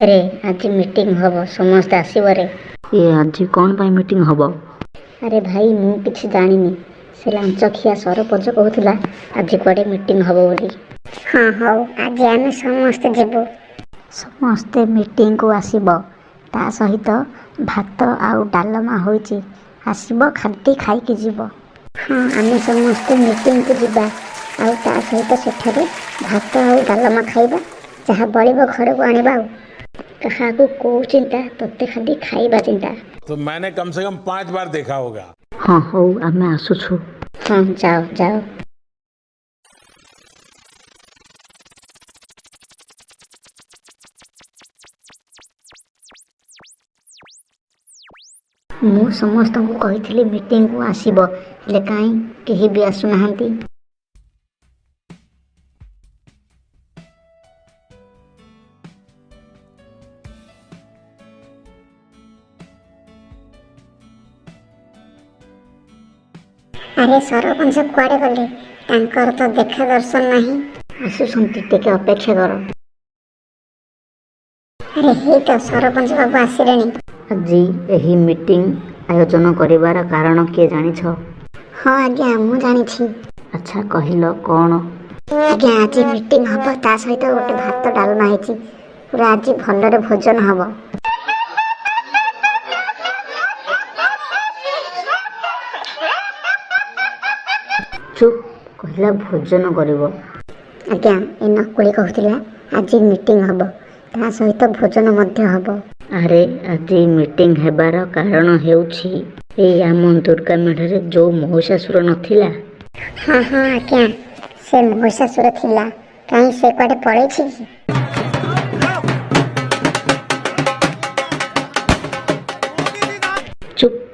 रे आज meeting hub समस्त आसबरे। ये आज कौन पाई मीटिंग हब? अरे भाई मु किछि जानिनी से लांचखिया सरपंच कहूला आज कुआडे मीटिंग हब बोली। हाँ हौ आज आमे समस्त जेबो। समस्ते मीटिंग को आसीबो ता सहित भात आउ डालमा होइछि आसीबो खाद्य खाई के जीवो। हाँ आमे समस्त मीटिंग को जीबा आउ ता सहित सेठारे भात आउ डालमा खाइबा जहा बळिबो घर को आनिबा। कहा को चिंता तोते खाली खाइबा चिंता। तो मैंने कम से कम 5 बार देखा होगा। हाँ हौ आमे आसुछु। हाँ जाओ जाओ। मु समस्त को कही मीटिंग को आसीबो हेले काई केही भी आसु नहांती। अरे सरपंच कुआडे गले तांकर तो देखा दर्शन नहीं आसुसंती टिके अपेक्षा कर। अरे हे तो सरपंच बाबू आसिलेनी। आज एही मीटिंग आयोजन करिवार कारण के जानिछ? हाँ आज्ञा मु जानिछि। अच्छा कहिलो कौन? आज्ञा आज मीटिंग हब ता सहित गोटे भात डालमा हेछि पूरा आज भलरे भोजन हब। चुप कहला भोजन करिवो। आज्ञा ए नकुली कहूतिला आज मीटिंग हब ता सहित भोजन मध्य हब। अरे आज मीटिंग हेबार कारण हेउछि ए आम दुर्गा मेढरे जो महिषासुर नथिला। हाँ हाँ आज्ञा से महिषासुर थिला काई से कुआडे पळेछि। चुप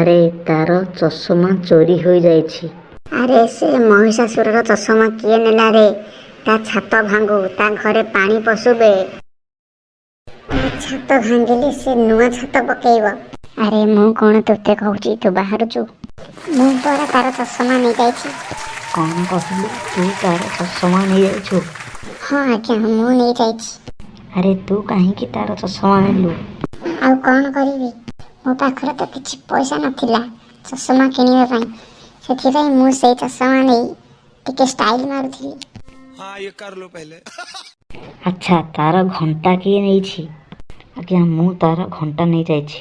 अरे तार चश्मा चोरी हो जाइछि। अरे से महिषासुर चषमा किए नेला रे ता छात भांगू ता घरे पानी पशुबे ता छात भांगिले से नुआ छात पकेइबो। अरे मु कोन तोते कहूची तू बाहर जो मु पर तार चषमा नहीं जाइछि। कौन कहलु तू तार चश्मा नहीं जाइछु? हाँ आज्ञा मु नहीं जाइछि। अरे तू काहे की तार चश्मा नेलु? आउ कौन करिवि मो पाखरे तो किछि पैसा नथिला चषमा किनिबा पई ସେଥିପାଇଁ ମୁଁ ସେଇ ଚଷମା ନେଇ ଟିକେ ଷ୍ଟାଇଲ ମାରୁଥିଲି। हाँ ये कर लो पहले। अच्छा तार घंटा किए नहीं? आज्ञा मु तार घंटा नहीं जाइछि।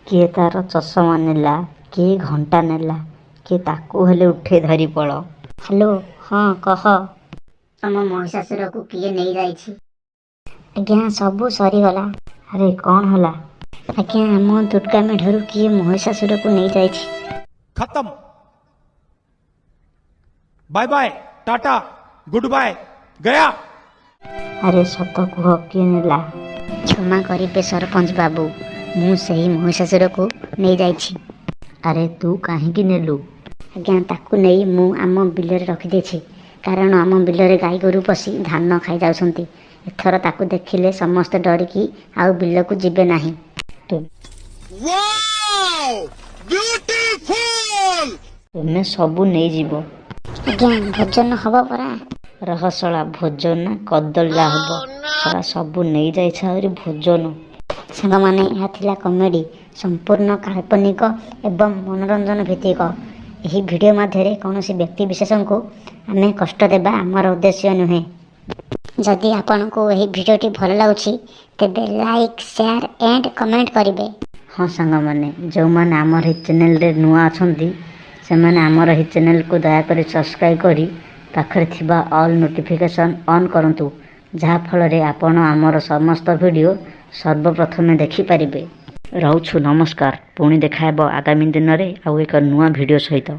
किए तार चश्मा नेला किए घंटा नेला किए ताकू हेले उठे धरी पड़। हेलो हाँ कह तम महिषासुर को किए नहीं जाइछि? आज्ञा सब सरीगला। अरे कौन होला? आज्ञा आम दुर्गा मेढरू किए महिषासुर को नहीं जाइछि। खत्म। Bye bye tata good bye गया। अरे सत कुह किए नेला? क्षमा करिबे सरपंच बाबू मु सही महिषासुर को नहीं जाइछि। अरे तू काहे की नेलु? आज्ञा ताकू नहीं मु आम बिलरे रखि देछि कारण आम बिलरे गाई गोरु पसी धान खाई जाउछंती एथर ताकू देखिले समस्त डरिकी आउ बिल को जिबे नाही। Wow beautiful. तुमे सबू नहीं जीवो। आज्ञा भोजन हब परा। रहसला भोजन कदला हब सला सबू नहीं जाइछ आउरी भोजन। सांग माने यह थिला कॉमेडी संपूर्ण काल्पनिक एवं मनोरंजन भित्तिक। यही वीडियो माध्यम कौनसी व्यक्ति विशेषण को आमे कष्ट देबा आमर उद्देश्य नुहे। जदि आपन को यही वीडियोटी भल लागुछि तेबे लाइक शेयर एंड कमेंट करिवे। हाँ सांग माने जो माने आमर ही चैनल रे नुआ अछंती से माने आमर ही चैनल को दया करी सब्सक्राइब करी पाखरे थिबा ऑल नोटिफिकेशन ऑन करंतु जहा फल रे आपण आमर समस्त वीडियो सर्वप्रथमे देखि परिबे। रहउछु नमस्कार पुणी देखा आगामी दिन रे आउ एक नुआ वीडियो सहित।